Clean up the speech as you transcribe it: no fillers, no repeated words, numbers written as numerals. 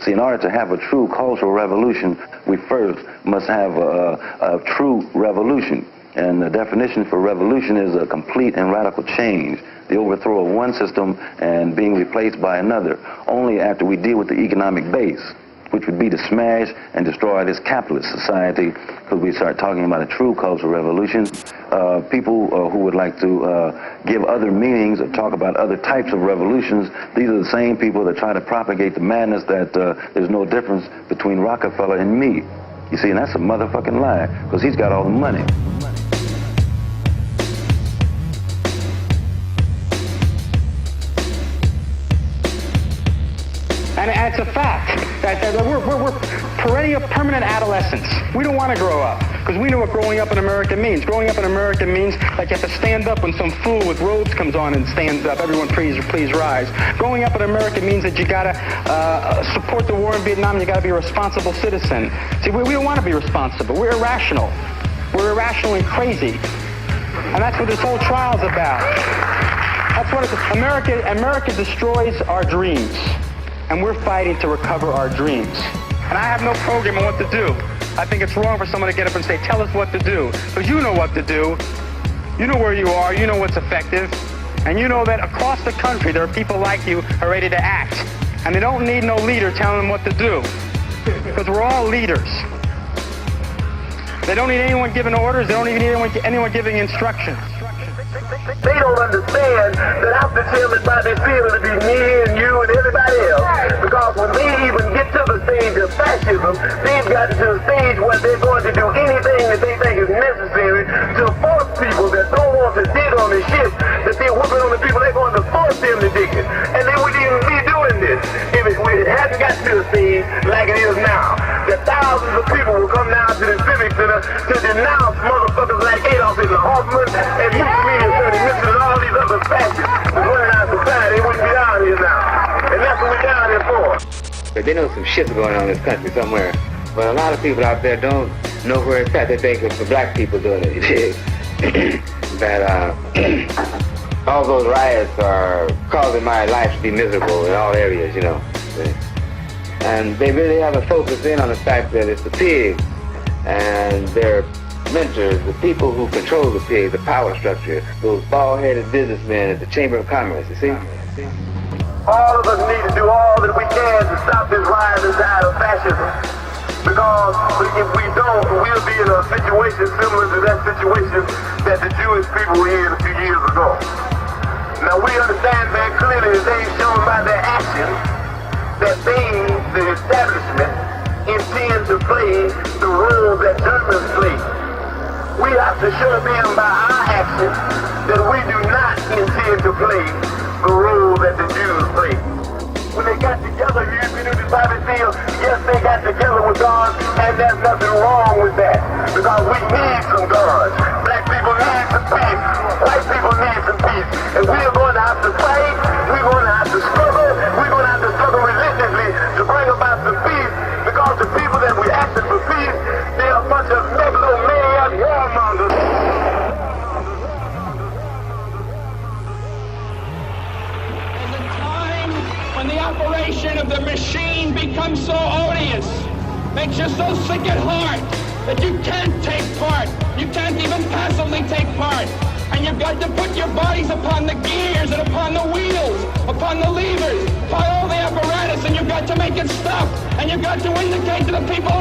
See, in order to have a true cultural revolution, we first must have a true revolution. And the definition for revolution is a complete and radical change, the overthrow of one system and being replaced by another, only after we deal with the economic base, which would be to smash and destroy this capitalist society, because we start talking about a true cultural revolution. People who would like to give other meanings or talk about other types of revolutions, these are the same people that try to propagate the madness that there's no difference between Rockefeller and me. You see, and that's a motherfucking lie, because he's got all the money. And it's a fact that we're perennial permanent adolescents. We don't want to grow up because we know what growing up in America means. Growing up in America means like you have to stand up when some fool with robes comes on and stands up. Everyone please rise. Growing up in America means that you got to support the war in Vietnam and you got to be a responsible citizen. See, we don't want to be responsible. We're irrational. We're irrational and crazy. And that's what this whole trial's about. That's what America destroys our dreams. And we're fighting to recover our dreams. And I have no program on what to do. I think it's wrong for someone to get up and say, tell us what to do. Because you know what to do. You know where you are. You know what's effective. And you know that across the country, there are people like you who are ready to act. And they don't need no leader telling them what to do. Because we're all leaders. They don't need anyone giving orders. They don't even need anyone giving instructions. They don't understand that after Chairman Bobby Seale to be me and you and everybody else, because when they even get to the stage of fascism, they've gotten to the stage where they're going to do anything that they think is necessary to force people that don't want to dig on the shit that they're whipping on the people. They're going to force them to dig it. And they wouldn't even be doing this if it hadn't got to the stage like it is now. That thousands of people will come down to the Civic Center to denounce motherfuckers like Adolf Hitler, Hoffman, and Mussolini, and all these other fascists that run out of society. They wouldn't be down here now. And that's what we're down here for. But they know some shit's going on in this country somewhere. But a lot of people out there don't know where it's at. They think it's the black people doing it, you dig? That all those riots are causing my life to be miserable in all areas, you know. And they really haven't focused in on the fact that it's the pigs and their mentors, the people who control the pigs, the power structure, those bald-headed businessmen at the Chamber of Commerce, you see? All of us need to do all that we can to stop this rising tide of fascism. Because if we don't, we'll be in a situation similar to that situation that the Jewish people were in a few years ago. Now we understand very clearly, as they've shown by their actions, that they, the establishment, intend to play the role that Germans played. We have to show them by our actions that we do not intend to play the role that the Jews played. When they got together, you know, this Bobby Seale, yes, they got together with guns, and there's nothing wrong with that, because we need some guns. Black people need some peace. White people need some peace. And we're going to have to fight. We're going to have to struggle. We're going to have to struggle relentlessly to bring about some peace, because the people that we asking for peace, they're a bunch of megalomaniac warmongers. When the operation of the machine becomes so odious, makes you so sick at heart that you can't take part. You can't even passively take part. And you've got to put your bodies upon the gears and upon the wheels, upon the levers, upon all the apparatus, and you've got to make it stop. And you've got to indicate to the people